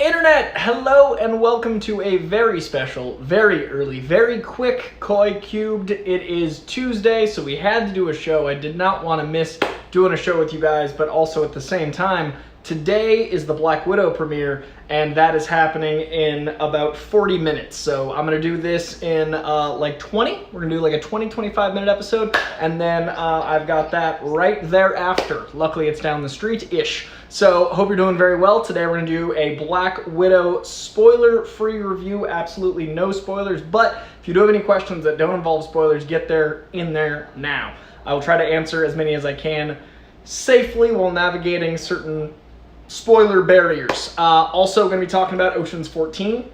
Internet, hello and welcome to a very special, very early, very quick Koi Cubed. It is Tuesday, so we had to do a show. I did not want to miss doing a show with you guys, but also at the same time, today is the Black Widow premiere, and that is happening in about 40 minutes. So I'm going to do this in like 20. We're going to do like a 20-25 minute episode, and then I've got that right thereafter. Luckily, it's down the street-ish. So hope you're doing very well. Today we're going to do a Black Widow spoiler-free review. Absolutely no spoilers, but if you do have any questions that don't involve spoilers, get in there now. I will try to answer as many as I can safely while navigating certain spoiler barriers. Also going to be talking about Ocean's 14.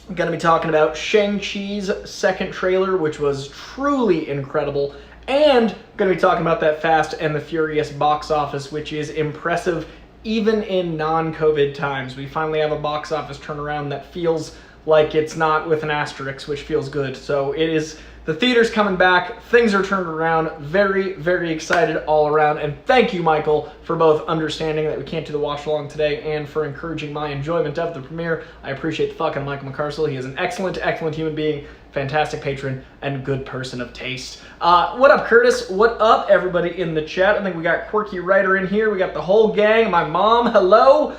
I'm going to be talking about Shang-Chi's second trailer, which was truly incredible. And going to be talking about that Fast and the Furious box office, which is impressive even in non-COVID times. We finally have a box office turnaround that feels like it's not with an asterisk, which feels good. So it is, the theater's coming back, things are turned around, very, very excited all around. And thank you, Michael, for both understanding that we can't do the watch along today and for encouraging my enjoyment of the premiere. I appreciate the fucking Michael McCarcel. He is an excellent, excellent human being, fantastic patron, and good person of taste. What up, Curtis? What up, everybody in the chat? I think we got Quirky Writer in here. We got the whole gang. My mom, hello.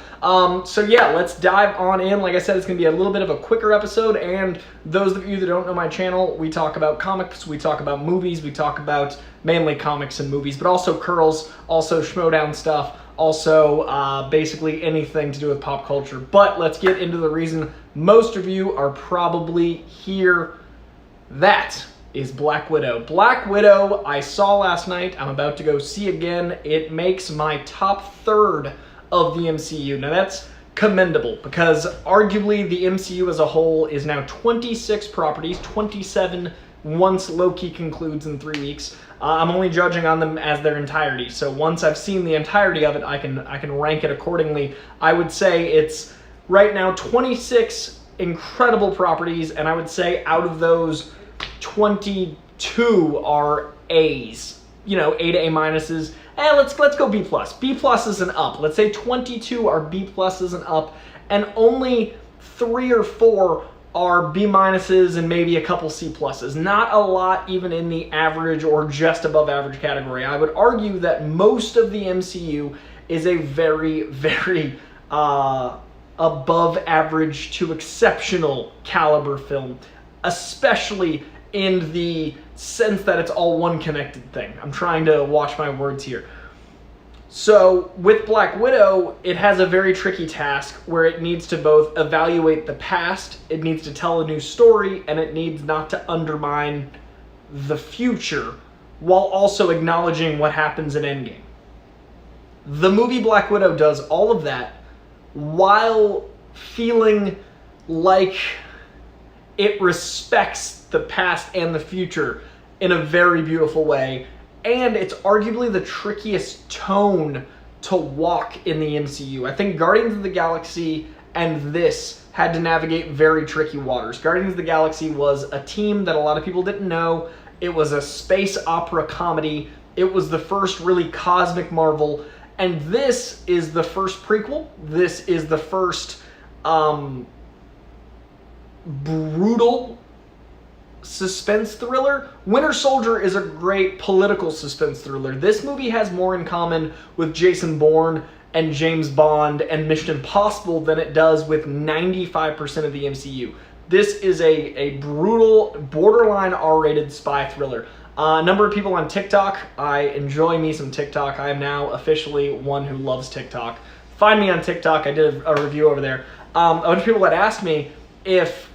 So yeah, let's dive on in. Like I said, it's going to be a little bit of a quicker episode, and those of you that don't know my channel, we talk about comics, we talk about movies, we talk about mainly comics and movies, but also curls, also schmodown stuff, also basically anything to do with pop culture. But let's get into the reason most of you are probably here. That is Black Widow. Black Widow, I saw last night. I'm about to go see again. It makes my top third of the MCU. Now that's commendable because arguably the MCU as a whole is now 26 properties, 27 once Loki concludes in 3 weeks. I'm only judging on them as their entirety. So once I've seen the entirety of it, I can rank it accordingly. I would say it's right now 26 incredible properties, and I would say out of those, 22 are A's. You know, A to A minuses. Let's go B+. B+ is an up. Let's say 22 are B+ and up, and only 3 or 4 are B- and maybe a couple C+. Not a lot even in the average or just above average category. I would argue that most of the MCU is a very, very above average to exceptional caliber film, especially in the sense that it's all one connected thing. I'm trying to watch my words here. So with Black Widow, it has a very tricky task where it needs to both evaluate the past, it needs to tell a new story, and it needs not to undermine the future while also acknowledging what happens in Endgame. The movie Black Widow does all of that while feeling like it respects the past and the future in a very beautiful way. And it's arguably the trickiest tone to walk in the MCU. I think Guardians of the Galaxy and this had to navigate very tricky waters. Guardians of the Galaxy was a team that a lot of people didn't know. It was a space opera comedy. It was the first really cosmic Marvel. And this is the first prequel. This is the first brutal suspense thriller. Winter Soldier is a great political suspense thriller. This movie has more in common with Jason Bourne and James Bond and Mission Impossible than it does with 95% of the MCU. This is a brutal, borderline R-rated spy thriller. A number of people on TikTok. I enjoy me some TikTok. I am now officially one who loves TikTok. Find me on TikTok. I did a review over there. A bunch of people had asked me if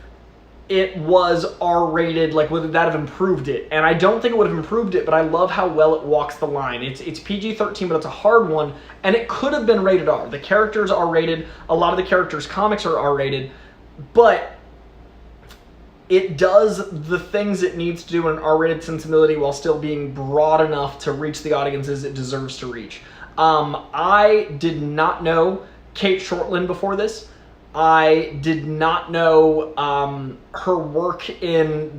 it was R-rated, like would that have improved it? And I don't think it would have improved it, but I love how well it walks the line. It's PG-13, but it's a hard one, and it could have been rated R. The characters are rated. A lot of the characters' comics are R-rated, but it does the things it needs to do in an R-rated sensibility while still being broad enough to reach the audiences it deserves to reach. I did not know Kate Shortland before this. I did not know her work in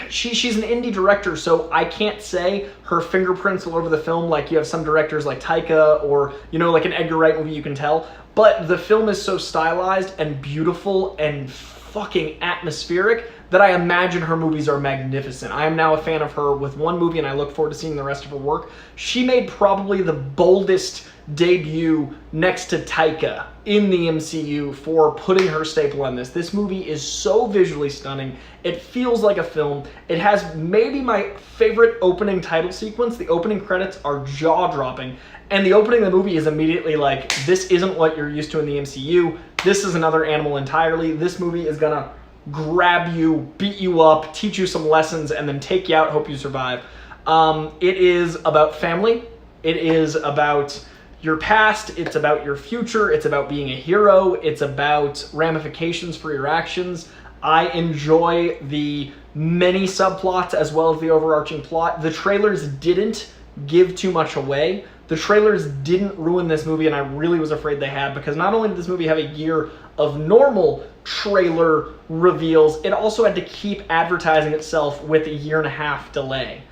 she's an indie director, so I can't say her fingerprints all over the film like you have some directors like Taika or, like an Edgar Wright movie you can tell. But the film is so stylized and beautiful and fucking atmospheric that I imagine her movies are magnificent. I am now a fan of her with one movie and I look forward to seeing the rest of her work. She made probably the boldest debut next to Taika in the MCU for putting her staple on this. This movie is so visually stunning. It feels like a film. It has maybe my favorite opening title sequence. The opening credits are jaw-dropping, and the opening of the movie is immediately like, this isn't what you're used to in the MCU. This is another animal entirely. This movie is gonna grab you, beat you up, teach you some lessons, and then take you out, hope you survive. It is about family. It is about your past, it's about your future, it's about being a hero, it's about ramifications for your actions. I enjoy the many subplots as well as the overarching plot. The trailers didn't give too much away. The trailers didn't ruin this movie, and I really was afraid they had, because not only did this movie have a year of normal trailer reveals, it also had to keep advertising itself with a 1.5 year delay.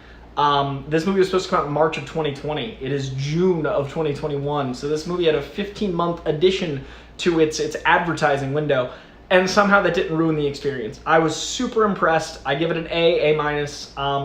This movie was supposed to come out in March of 2020. It is June of 2021. So this movie had a 15-month addition to its advertising window, and somehow that didn't ruin the experience. I was super impressed. I give it an A-.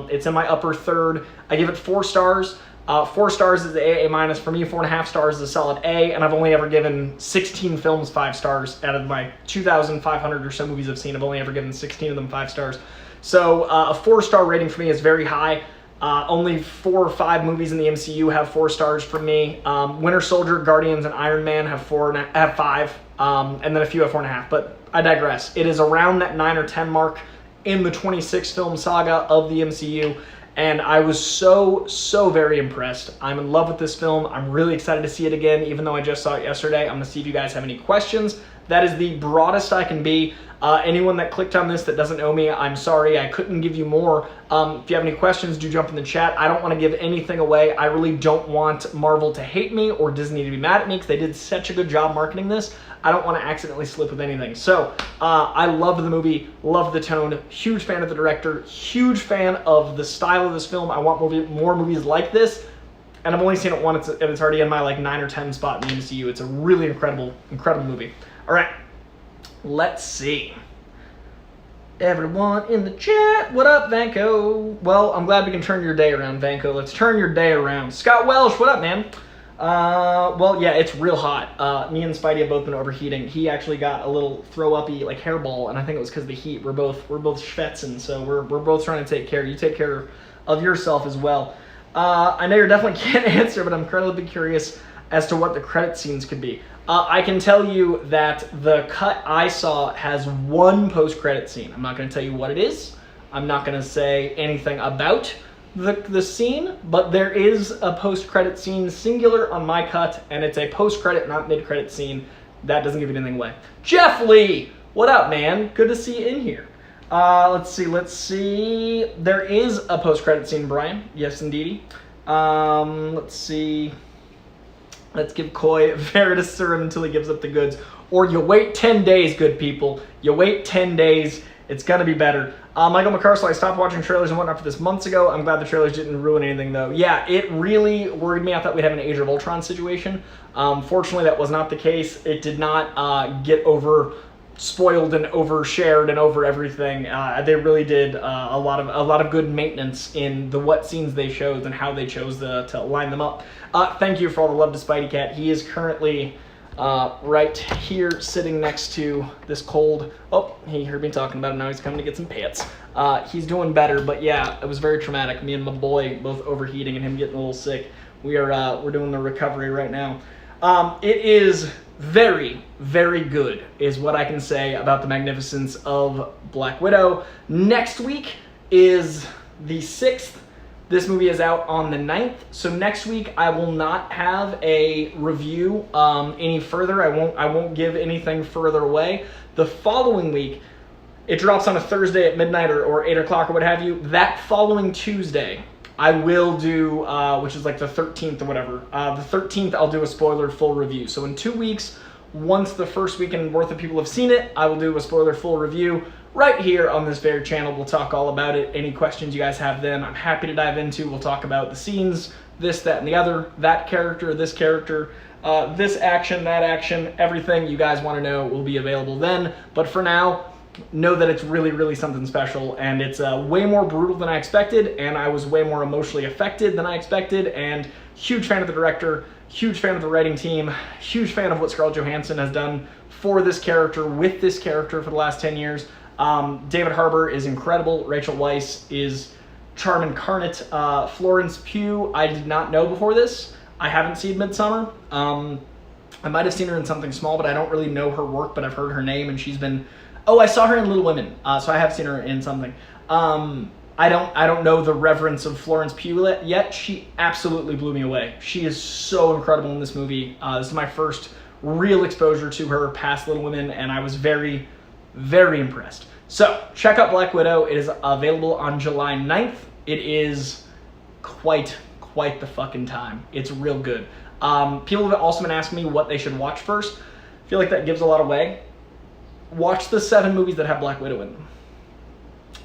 It's in my upper third. I give it 4 stars. 4 stars is the A-. For me, 4.5 stars is a solid A, and I've only ever given 16 films 5 stars. Out of my 2,500 or so movies I've seen, I've only ever given 16 of them 5 stars. So a 4-star rating for me is very high. Only 4 or 5 movies in the MCU have 4 stars from me. Winter Soldier, Guardians, and Iron Man have 5, and then a few have 4.5. But I digress. It is around that 9 or 10 mark in the 26 film saga of the MCU, and I was so very impressed. I'm in love with this film. I'm really excited to see it again, even though I just saw it yesterday. I'm gonna see if you guys have any questions. That is the broadest I can be. Anyone that clicked on this that doesn't know me, I'm sorry, I couldn't give you more. If you have any questions, do jump in the chat. I don't want to give anything away. I really don't want Marvel to hate me or Disney to be mad at me, because they did such a good job marketing this. I don't want to accidentally slip with anything. So I loved the movie, loved the tone, huge fan of the director, huge fan of the style of this film. I want more movies like this, and I've only seen it once, and it's already in my 9 or 10 spot in the MCU. It's a really incredible movie. All right, let's see. Everyone in the chat, what up, Vanko? Well, I'm glad we can turn your day around, Vanko. Let's turn your day around. Scott Welsh, what up, man? Well, yeah, it's real hot. Me and Spidey have both been overheating. He actually got a little throw-uppy hairball, and I think it was because of the heat. We're both schwitzing, so we're both trying to take care. You take care of yourself as well. I know you definitely can't answer, but I'm incredibly curious as to what the credit scenes could be. I can tell you that the cut I saw has 1 post-credit scene. I'm not going to tell you what it is. I'm not going to say anything about the scene, but there is a post-credit scene singular on my cut, and it's a post-credit, not mid-credit scene. That doesn't give you anything away. Jeff Lee, what up, man? Good to see you in here. Let's see. There is a post-credit scene, Brian. Yes, indeedy. Let's see. Let's give Coy Veritas serum until he gives up the goods. Or you wait 10 days, good people. You wait 10 days. It's going to be better. Michael McCarsell, I stopped watching trailers and whatnot for this months ago. I'm glad the trailers didn't ruin anything, though. Yeah, it really worried me. I thought we'd have an Age of Ultron situation. Fortunately, that was not the case. It did not get spoiled and overshared and over everything. They really did a lot of good maintenance in the what scenes they chose and how they chose to line them up. Thank you for all the love to Spidey Cat. He is currently right here sitting next to this cold. Oh, he heard me talking about him. Now he's coming to get some pants. He's doing better, but yeah, it was very traumatic. Me and my boy both overheating and him getting a little sick. We're doing the recovery right now. It is very, very good is what I can say about the magnificence of Black Widow. Next week is the 6th. This movie is out on the 9th. So next week I will not have a review any further. I won't give anything further away. The following week, it drops on a Thursday at midnight or 8 o'clock or what have you. That following Tuesday, I will do, which is the 13th or whatever. The 13th, I'll do a spoiler full review. So in 2 weeks, once the first weekend worth of people have seen it, I will do a spoiler full review right here on this very channel. We'll talk all about it. Any questions you guys have then, I'm happy to dive into. We'll talk about the scenes, this, that, and the other, that character, this action, that action, everything you guys want to know will be available then. But for now, know that it's really, really something special, and it's way more brutal than I expected, and I was way more emotionally affected than I expected, and huge fan of the director, huge fan of the writing team, huge fan of what Scarlett Johansson has done for this character, with this character for the last 10 years. David Harbour is incredible. Rachel Weisz is charm incarnate. Florence Pugh, I did not know before this. I haven't seen Midsommar. I might have seen her in something small, but I don't really know her work, but I've heard her name, and she's been... Oh, I saw her in Little Women, so I have seen her in something. I don't know the reverence of Florence Pugh yet. She absolutely blew me away. She is so incredible in this movie. This is my first real exposure to her past Little Women, and I was very, very impressed. So, check out Black Widow. It is available on July 9th. It is quite the fucking time. It's real good. People have also been asking me what they should watch first. I feel like that gives a lot away. Watch the 7 movies that have Black Widow in them.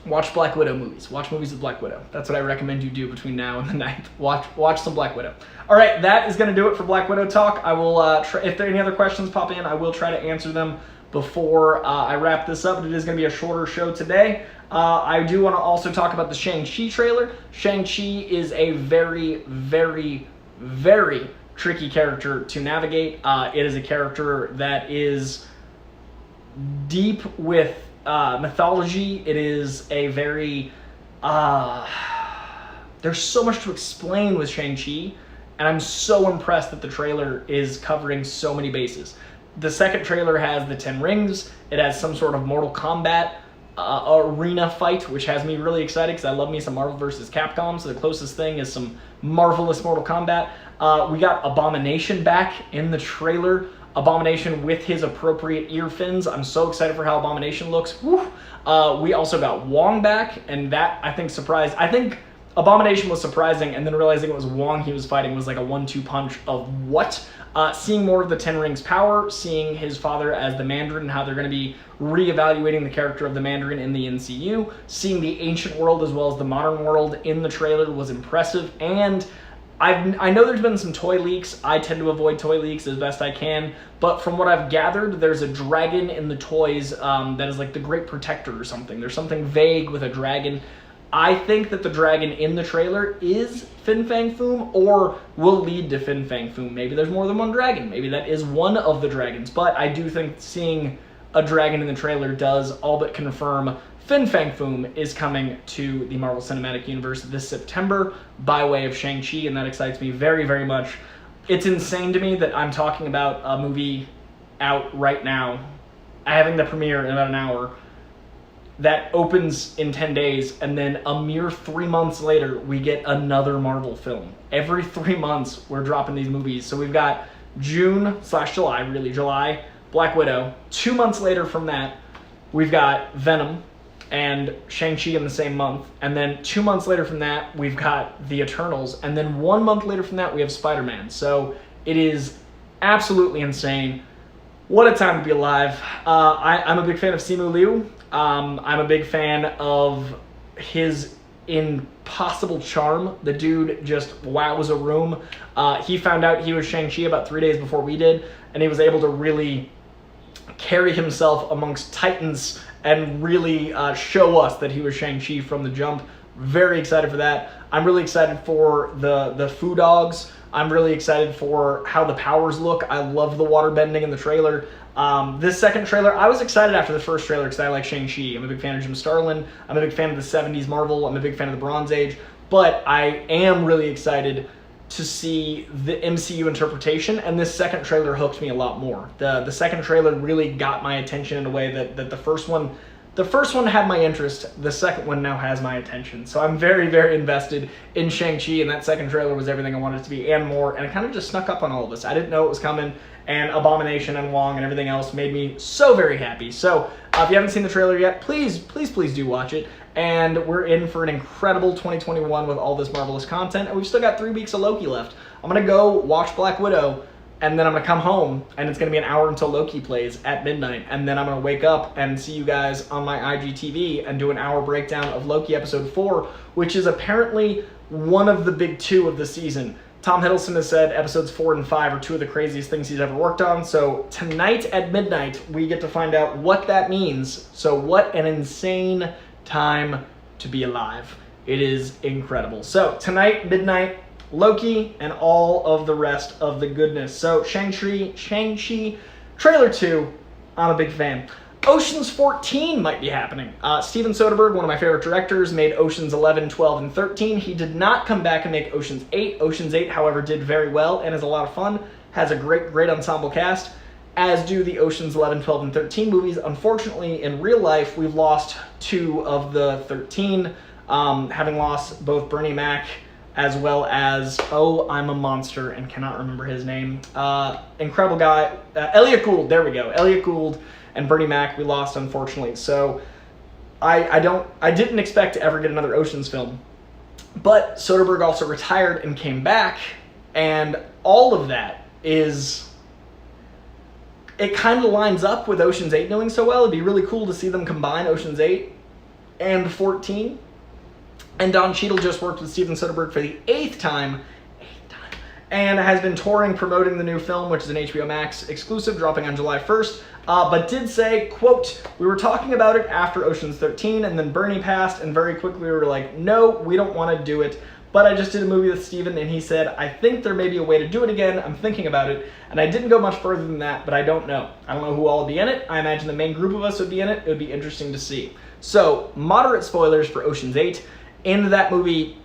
Watch Black Widow movies. Watch movies with Black Widow. That's what I recommend you do between now and the 9th. Watch some Black Widow. All right, that is going to do it for Black Widow talk. I will, if there are any other questions pop in, I will try to answer them before I wrap this up. But it is going to be a shorter show today. I do want to also talk about the Shang-Chi trailer. Shang-Chi is a very, very, very tricky character to navigate. It is a character that is deep with mythology. It is a very there's so much to explain with Shang-Chi, and I'm so impressed that the trailer is covering so many bases. The second trailer has the 10 rings. It has some sort of Mortal Kombat arena fight, which has me really excited because I love me some Marvel vs. Capcom, so the closest thing is some marvelous Mortal Kombat. We got Abomination back in the trailer. Abomination with his appropriate ear fins. I'm so excited for how Abomination looks. Woo. We also got Wong back, and that, I think, surprised. I think Abomination was surprising, and then realizing it was Wong he was fighting was like a 1-2 punch of what? Seeing more of the Ten Rings power, seeing his father as the Mandarin, and how they're going to be reevaluating the character of the Mandarin in the MCU. Seeing the ancient world as well as the modern world in the trailer was impressive, and I know there's been some toy leaks. I tend to avoid toy leaks as best I can, but from what I've gathered, there's a dragon in the toys that is like the Great Protector or something. There's something vague with a dragon. I think that the dragon in the trailer is Fin Fang Foom, or will lead to Fin Fang Foom. Maybe there's more than one dragon. Maybe that is one of the dragons, but I do think seeing a dragon in the trailer does all but confirm Fin Fang Foom is coming to the Marvel Cinematic Universe this September by way of Shang-Chi, and that excites me very, very much. It's insane to me that I'm talking about a movie out right now, having the premiere in about an hour, that opens in 10 days, and then a mere 3 months later, we get another Marvel film. Every 3 months, we're dropping these movies. So we've got June/July, really July, Black Widow. 2 months later from that, we've got Venom and Shang-Chi in the same month. And then 2 months later from that, we've got The Eternals. And then 1 month later from that, we have Spider-Man. So it is absolutely insane. What a time to be alive. I'm a big fan of Simu Liu. I'm a big fan of his impossible charm. The dude just wows a room. He found out he was Shang-Chi about 3 days before we did, and he was able to really carry himself amongst titans and really show us that he was Shang-Chi from the jump. Very excited for that. I'm really excited for the Foo Dogs. I'm really excited for how the powers look. I love the water bending in the trailer. This second trailer, I was excited after the first trailer because I like Shang-Chi. I'm a big fan of Jim Starlin. I'm a big fan of the 70s Marvel. I'm a big fan of the Bronze Age. But I am really excited to see the MCU interpretation, and this second trailer hooked me a lot more. The second trailer really got my attention in a way that the first one had my interest. The second one now has my attention. So I'm very, very invested in Shang-Chi, and that second trailer was everything I wanted it to be and more, and it kind of just snuck up on all of us. I didn't know it was coming, and Abomination and Wong and everything else made me so very happy. So if you haven't seen the trailer yet, please do watch it. And we're in for an incredible 2021 with all this marvelous content, and we've still got 3 weeks of Loki left. I'm going to go watch Black Widow, and then I'm going to come home, and it's going to be an hour until Loki plays at midnight, and then I'm going to wake up and see you guys on my IGTV and do an hour breakdown of Loki episode 4, which is apparently one of the big 2 of the season. Tom Hiddleston has said episodes 4 and 5 are 2 of the craziest things he's ever worked on, so tonight at midnight, we get to find out what that means. So what an insane time to be alive. It is incredible. So tonight, midnight, Loki, and all of the rest of the goodness. So Shang-Chi, trailer 2, I'm a big fan. Ocean's 14 might be happening. Steven Soderbergh, one of my favorite directors, made Ocean's 11, 12, and 13. He did not come back and make Ocean's 8. Ocean's 8, however, did very well and is a lot of fun. Has a great ensemble cast, as do the Ocean's 11, 12, and 13 movies. Unfortunately, in real life, we've lost 2 of the 13, having lost both Bernie Mac as well as, I'm a monster and cannot remember his name. Incredible guy. Elliot Gould, there we go. Elliot Gould and Bernie Mac we lost, unfortunately. So I didn't expect to ever get another Ocean's film. But Soderbergh also retired and came back, and all of that it kind of lines up with Ocean's 8 doing so well. It'd be really cool to see them combine Ocean's 8 and 14. And Don Cheadle just worked with Steven Soderbergh for the 8th time, and has been touring promoting the new film, which is an HBO Max exclusive dropping on July 1st, but did say, quote, "We were talking about it after Ocean's 13, and then Bernie passed, and very quickly we were like, no, we don't want to do it. But I just did a movie with Steven, and he said, I think there may be a way to do it again. I'm thinking about it. And I didn't go much further than that, but I don't know. I don't know who all will be in it. I imagine the main group of us would be in it. It would be interesting to see." So, moderate spoilers for Ocean's 8. In that movie,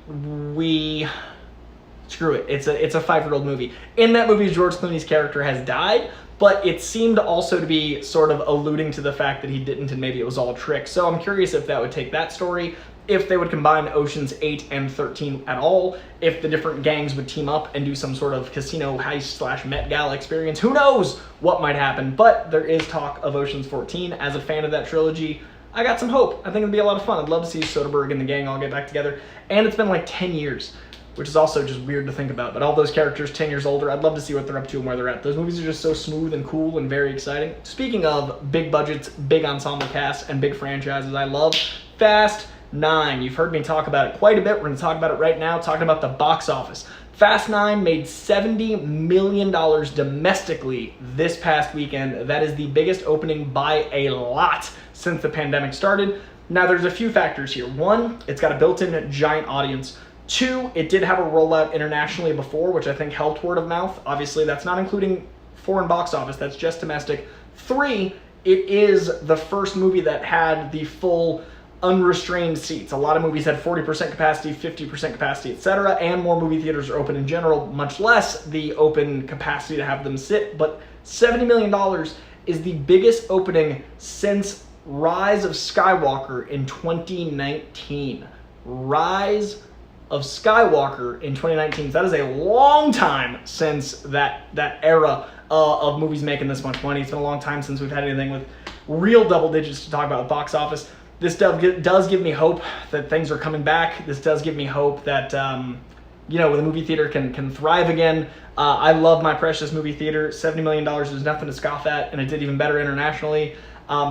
screw it. It's a 5-year-old movie. In that movie, George Clooney's character has died, but it seemed also to be sort of alluding to the fact that he didn't, and maybe it was all a trick. So I'm curious if that would take that story, if they would combine Oceans 8 and 13 at all, if the different gangs would team up and do some sort of casino heist / Met Gala experience. Who knows what might happen, but there is talk of Oceans 14. As a fan of that trilogy, I got some hope. I think it'd be a lot of fun. I'd love to see Soderbergh and the gang all get back together. And it's been like 10 years, which is also just weird to think about. But all those characters 10 years older, I'd love to see what they're up to and where they're at. Those movies are just so smooth and cool and very exciting. Speaking of big budgets, big ensemble casts, and big franchises I love, Fast 9. You've heard me talk about it quite a bit. We're going to talk about it right now, talking about the box office. Fast 9 made $70 million domestically this past weekend. That is the biggest opening by a lot since the pandemic started. Now, there's a few factors here. 1, it's got a built-in giant audience. 2, it did have a rollout internationally before, which I think helped word of mouth. Obviously, that's not including foreign box office. That's just domestic. 3, it is the first movie that had the full unrestrained seats. A lot of movies had 40% capacity, 50% capacity, etc., and more movie theaters are open in general, much less the open capacity to have them sit. But $70 million is the biggest opening since Rise of Skywalker in 2019. Rise of Skywalker in 2019. That is a long time since that era of movies making this much money. It's been a long time since we've had anything with real double digits to talk about the box office. This does give me hope that things are coming back. This does give me hope that the movie theater can thrive again. I love my precious movie theater. $70 million is nothing to scoff at, and it did even better internationally.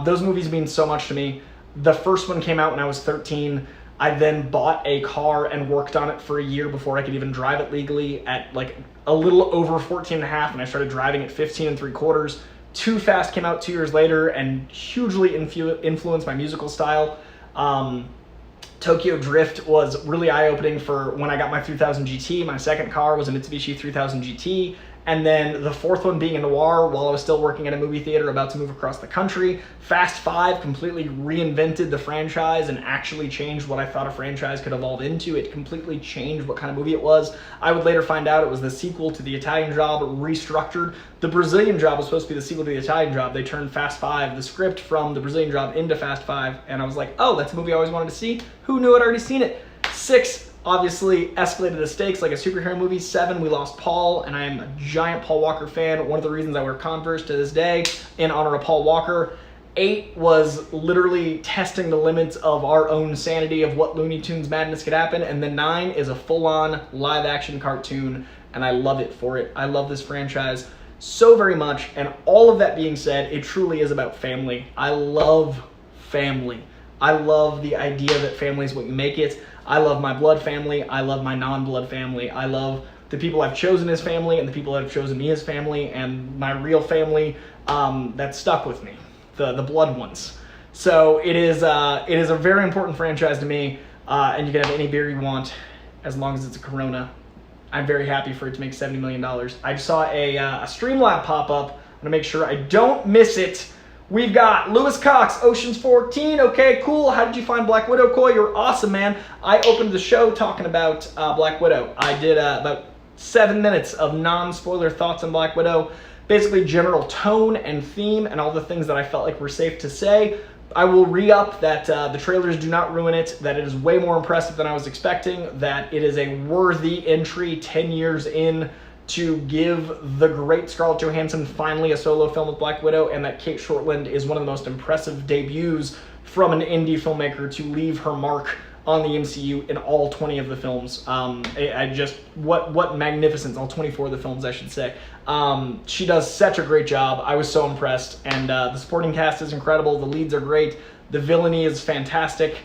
Those movies mean so much to me. The first one came out when I was 13. I then bought a car and worked on it for a year before I could even drive it legally at like a little over 14 and a half, and I started driving at 15 3/4. Too Fast came out 2 years later and hugely influenced my musical style. Tokyo Drift was really eye-opening for when I got my 3000 GT. My second car was a Mitsubishi 3000 GT. And then the fourth one being a noir while I was still working at a movie theater about to move across the country. Fast 5 completely reinvented the franchise and actually changed what I thought a franchise could evolve into. It completely changed what kind of movie it was. I would later find out it was the sequel to The Italian Job, restructured. The Brazilian Job was supposed to be the sequel to The Italian Job. They turned Fast 5, the script from The Brazilian Job, into Fast 5. And I was like, oh, that's a movie I always wanted to see. Who knew I'd already seen it? 6 obviously escalated the stakes like a superhero movie. 7, we lost Paul, and I am a giant Paul Walker fan. One of the reasons I wear Converse to this day in honor of Paul Walker. 8 was literally testing the limits of our own sanity of what Looney Tunes madness could happen. And then 9 is a full-on live-action cartoon, and I love it for it. I love this franchise so very much. And all of that being said, it truly is about family. I love family. I love the idea that family is what you make it. I love my blood family. I love my non-blood family. I love the people I've chosen as family and the people that have chosen me as family, and my real family that stuck with me, the blood ones. So it is a very important franchise to me, and you can have any beer you want as long as it's a Corona. I'm very happy for it to make $70 million. I just saw a Streamlab pop up. I'm gonna make sure I don't miss it. We've got Lewis Cox, Ocean's 14. Okay, cool. How did you find Black Widow, Coy? You're awesome, man. I opened the show talking about Black Widow. I did about 7 minutes of non-spoiler thoughts on Black Widow. Basically general tone and theme and all the things that I felt like were safe to say. I will re-up that the trailers do not ruin it, that it is way more impressive than I was expecting, that it is a worthy entry 10 years in to give the great Scarlett Johansson finally a solo film with Black Widow, and that Kate Shortland is one of the most impressive debuts from an indie filmmaker to leave her mark on the MCU in all 20 of the films. I just, what magnificence, all 24 of the films, I should say. She does such a great job. I was so impressed, and the supporting cast is incredible. The leads are great. The villainy is fantastic.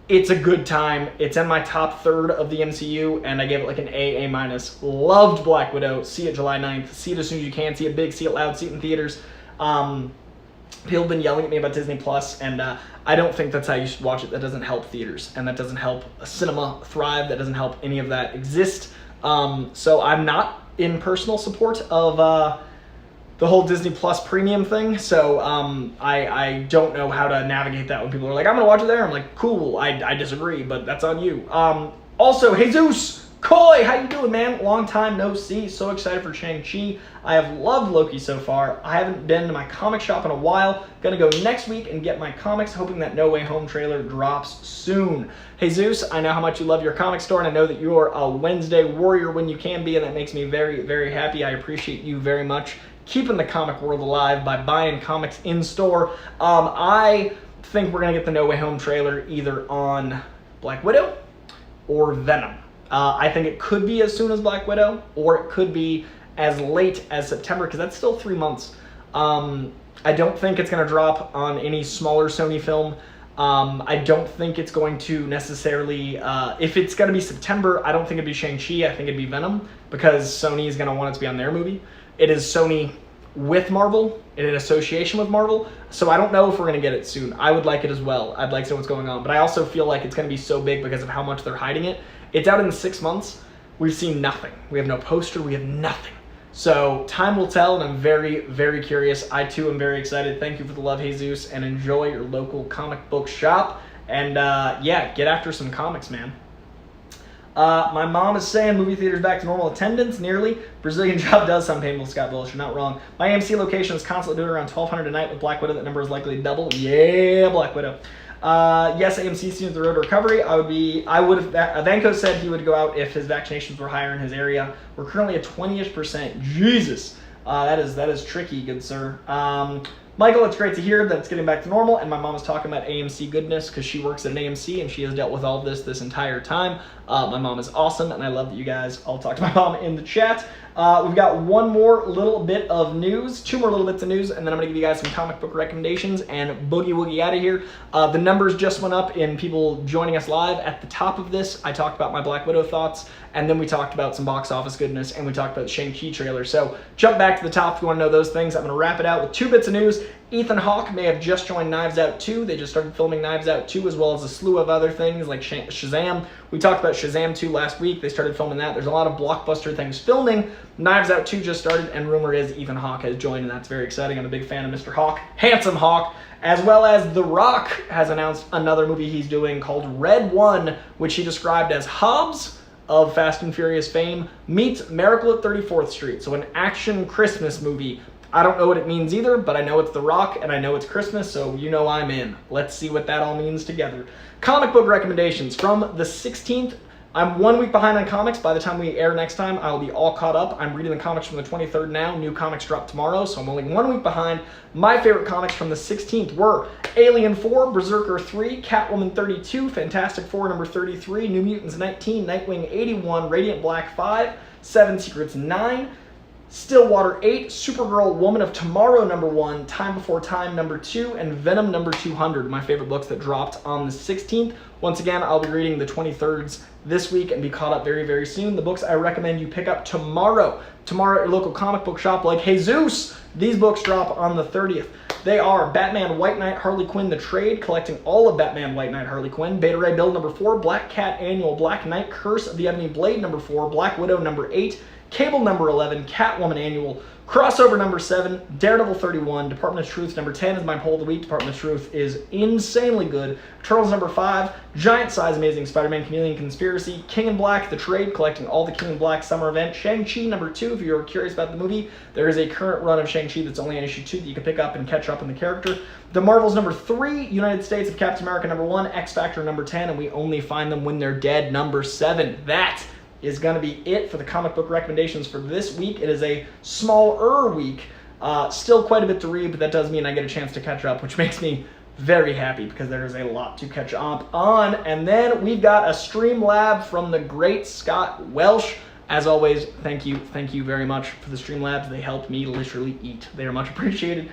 It's a good time. It's in my top third of the MCU, and I gave it like an A minus. Loved Black Widow. See it July 9th. See it as soon as you can. See it big, see it loud, see it in theaters. People have been yelling at me about Disney Plus, and I don't think that's how you should watch it. That doesn't help theaters, and that doesn't help cinema thrive. That doesn't help any of that exist. So I'm not in personal support of the whole Disney Plus premium thing. So I don't know how to navigate that when people are like, I'm gonna watch it there. I'm like, cool, I disagree, but that's on you. Also, Jesus, Coy, how you doing, man? Long time no see. So excited for Shang-Chi. I have loved Loki so far. I haven't been to my comic shop in a while. Gonna go next week and get my comics, hoping that No Way Home trailer drops soon. Jesus, I know how much you love your comic store, and I know that you're a Wednesday warrior when you can be, and that makes me very, very happy. I appreciate you very much keeping the comic world alive by buying comics in store. I think we're gonna get the No Way Home trailer either on Black Widow or Venom. I think it could be as soon as Black Widow, or it could be as late as September, because that's still 3 months. I don't think it's going to drop on any smaller Sony film. I don't think it's going to necessarily, if it's going to be September, I don't think it'd be Shang-Chi, I think it'd be Venom, because Sony is going to want it to be on their movie. It is Sony with Marvel, in association with Marvel, so I don't know if we're going to get it soon. I would like it as well. I'd like to know what's going on, but I also feel like it's going to be so big because of how much they're hiding it. It's out in 6 months. We've seen nothing. We have no poster. We have nothing. So time will tell, and I'm very, very curious. I, too, am very excited. Thank you for the love, Jesus, and enjoy your local comic book shop. And, yeah, get after some comics, man. My mom is saying movie theaters back to normal attendance, nearly. Brazilian job does sound painful, Scott Bullish. You're not wrong. My AMC location is constantly doing around 1,200 a night with Black Widow. That number is likely to double. Yeah, Black Widow. Yes, AMC seems the road to recovery. Vanko said he would go out if his vaccinations were higher in his area. We're currently at 20-ish%. Jesus. That is tricky, good sir. Michael, it's great to hear that it's getting back to normal, and my mom is talking about AMC goodness because she works at an AMC and she has dealt with all of this entire time. My mom is awesome, and I love that you guys all talk to my mom in the chat. We've got one more little bit of news, 2 more little bits of news, and then I'm going to give you guys some comic book recommendations and boogie woogie out of here. The numbers just went up in people joining us live. At the top of this, I talked about my Black Widow thoughts, and then we talked about some box office goodness, and we talked about the Shang-Chi trailer. So jump back to the top if you want to know those things. I'm going to wrap it out with 2 bits of news. Ethan Hawke may have just joined Knives Out 2. They just started filming Knives Out 2, as well as a slew of other things like Shazam. We talked about Shazam 2 last week. They started filming that. There's a lot of blockbuster things filming. Knives Out 2 just started, and rumor is Ethan Hawke has joined, and that's very exciting. I'm a big fan of Mr. Hawke, handsome Hawke, as well as The Rock has announced another movie he's doing called Red One, which he described as Hobbs of Fast and Furious fame meets Miracle at 34th Street. So an action Christmas movie. I don't know what it means either, but I know it's The Rock, and I know it's Christmas, so you know I'm in. Let's see what that all means together. Comic book recommendations from the 16th. I'm 1 week behind on comics. By the time we air next time, I'll be all caught up. I'm reading the comics from the 23rd now. New comics drop tomorrow, so I'm only 1 week behind. My favorite comics from the 16th were Alien 4, Berserker 3, Catwoman 32, Fantastic Four number 33, New Mutants 19, Nightwing 81, Radiant Black 5, Seven Secrets 9, Stillwater 8, Supergirl Woman of Tomorrow #1, Time Before Time #2, and Venom #200, my favorite books that dropped on the 16th. Once again, I'll be reading the 23rds this week and be caught up very, very soon. The books I recommend you pick up tomorrow at your local comic book shop like Jesus. These books drop on the 30th. They are Batman White Knight Harley Quinn The Trade, collecting all of Batman White Knight Harley Quinn, Beta Ray Bill #4, Black Cat Annual, Black Knight Curse of the Ebony Blade #4, Black Widow #8, Cable #11, Catwoman Annual, Crossover #7, Daredevil 31, Department of Truth #10 is my poll of the week. Department of Truth is insanely good. Turtles #5, Giant Size Amazing Spider-Man Chameleon Conspiracy, King in Black The Trade, collecting all the King in Black summer event, Shang-Chi #2, if you're curious about the movie. There is a current run of Shang-Chi that's only on issue 2 that you can pick up and catch up on the character. The Marvels #3, United States of Captain America #1, X Factor #10, and We Only Find Them When They're Dead #7. That is going to be it for the comic book recommendations for this week. It is a smaller week. Still quite a bit to read, but that does mean I get a chance to catch up, which makes me very happy because there is a lot to catch up on. And then we've got a stream lab from the great Scott Welsh. As always, thank you very much for the stream labs. They helped me literally eat. They are much appreciated.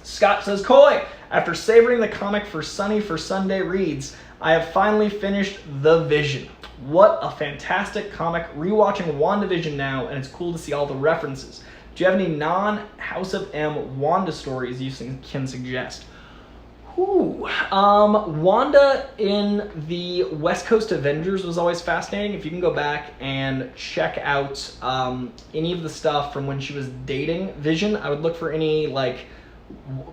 Scott says, Coy, after savoring the comic for Sunny for Sunday reads, I have finally finished The Vision. What a fantastic comic. Rewatching WandaVision now, and it's cool to see all the references. Do you have any non-House of M Wanda stories you can suggest? Wanda in the West Coast Avengers was always fascinating. If you can go back and check out any of the stuff from when she was dating Vision, I would look for any like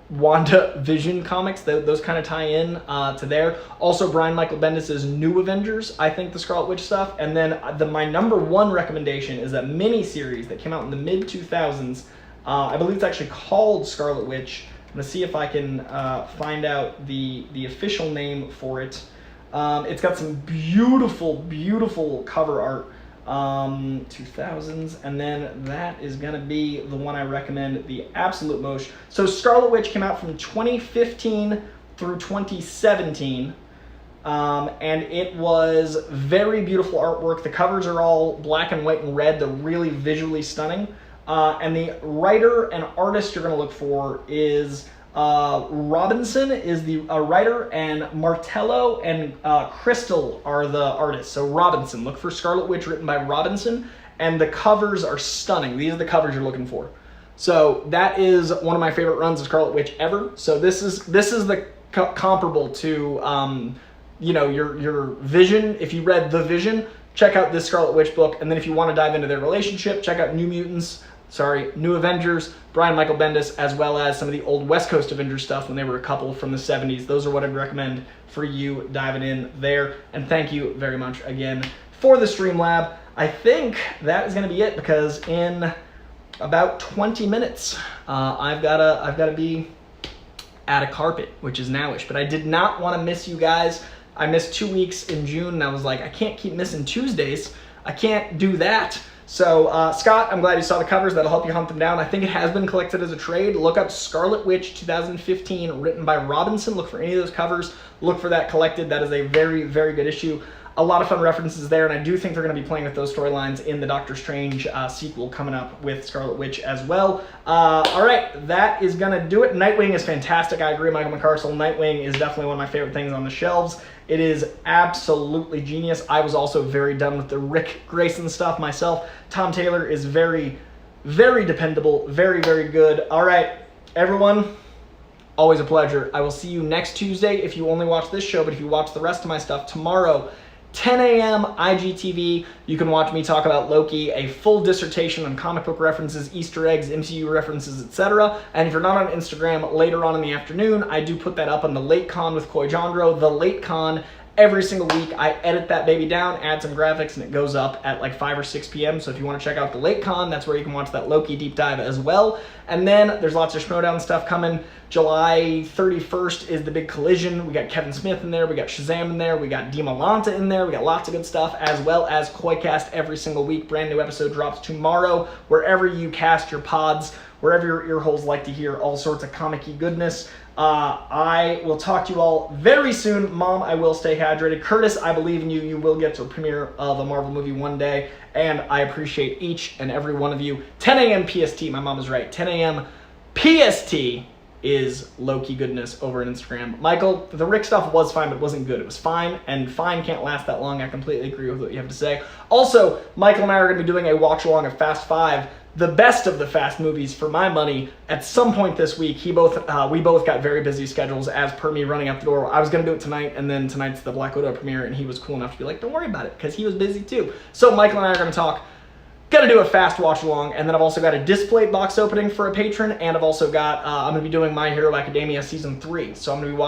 Wanda Vision comics, those kind of tie in to there. Also, Brian Michael Bendis' New Avengers, I think the Scarlet Witch stuff. And then my #1 recommendation is a mini series that came out in the mid-2000s. I believe it's actually called Scarlet Witch. I'm going to see if I can find out the official name for it. It's got some beautiful cover art. 2000s, and then that is going to be the one I recommend the absolute most. So Scarlet Witch came out from 2015 through 2017, and it was very beautiful artwork. The covers are all black and white and red. They're really visually stunning, and the writer and artist you're going to look for is Robinson is the writer, and Martello and Crystal are the artists. So Robinson, look for Scarlet Witch written by Robinson, and the covers are stunning. These are the covers you're looking for. So that is one of my favorite runs of Scarlet Witch ever. So this is the comparable to your Vision. If you read The Vision, check out this Scarlet Witch book, and then if you want to dive into their relationship, check out New Avengers, Brian Michael Bendis, as well as some of the old West Coast Avengers stuff when they were a couple from the 70s. Those are what I'd recommend for you diving in there. And thank you very much again for the Streamlab. I think that is going to be it because in about 20 minutes, I've gotta be at a carpet, which is nowish. But I did not want to miss you guys. I missed 2 weeks in June, and I was like, I can't keep missing Tuesdays. I can't do that. So, Scott, I'm glad you saw the covers. That'll help you hunt them down. I think it has been collected as a trade. Look up Scarlet Witch 2015, written by Robinson. Look for any of those covers. Look for that collected. That is a very, very good issue. A lot of fun references there, and I do think they're going to be playing with those storylines in the Doctor Strange sequel coming up with Scarlet Witch as well. All right, that is going to do it. Nightwing is fantastic. I agree, Michael McCarcel. Nightwing is definitely one of my favorite things on the shelves. It is absolutely genius. I was also very done with the Rick Grayson stuff myself. Tom Taylor is very, very dependable, very, very good. All right, everyone, always a pleasure. I will see you next Tuesday if you only watch this show, but if you watch the rest of my stuff tomorrow, 10 a.m. IGTV, you can watch me talk about Loki, a full dissertation on comic book references, Easter eggs, MCU references, etc. And if you're not on Instagram, later on in the afternoon, I do put that up on the Late Con with Coy-Jandreau, the Late Con. Every single week, I edit that baby down, add some graphics, and it goes up at like 5 or 6 p.m. So if you want to check out the Late Con, that's where you can watch that Loki deep dive as well. And then there's lots of Schmodown stuff coming. July 31st is the big collision. We got Kevin Smith in there, we got Shazam in there, we got Dima Lanta in there, we got lots of good stuff, as well as Koicast every single week. Brand new episode drops tomorrow, wherever you cast your pods. wherever your ear holes like to hear all sorts of comic-y goodness. I will talk to you all very soon. Mom, I will stay hydrated. Curtis, I believe in you. You will get to a premiere of a Marvel movie one day, and I appreciate each and every one of you. 10 a.m. PST, my mom is right. 10 a.m. PST is Loki goodness over on Instagram. Michael, the Rick stuff was fine, but it wasn't good. It was fine, and fine can't last that long. I completely agree with what you have to say. Also, Michael and I are going to be doing a watch-along of Fast 5, the best of the Fast movies for my money, at some point this week. We both got very busy schedules as per me running out the door. I was going to do it tonight, and then tonight's the Black Widow premiere, and he was cool enough to be like, don't worry about it, because he was busy too. So Michael and I are going to talk. Gonna do a fast watch along, and then I've also got a display box opening for a patron, and I've also got, I'm gonna be doing My Hero Academia Season 3, so I'm gonna be watching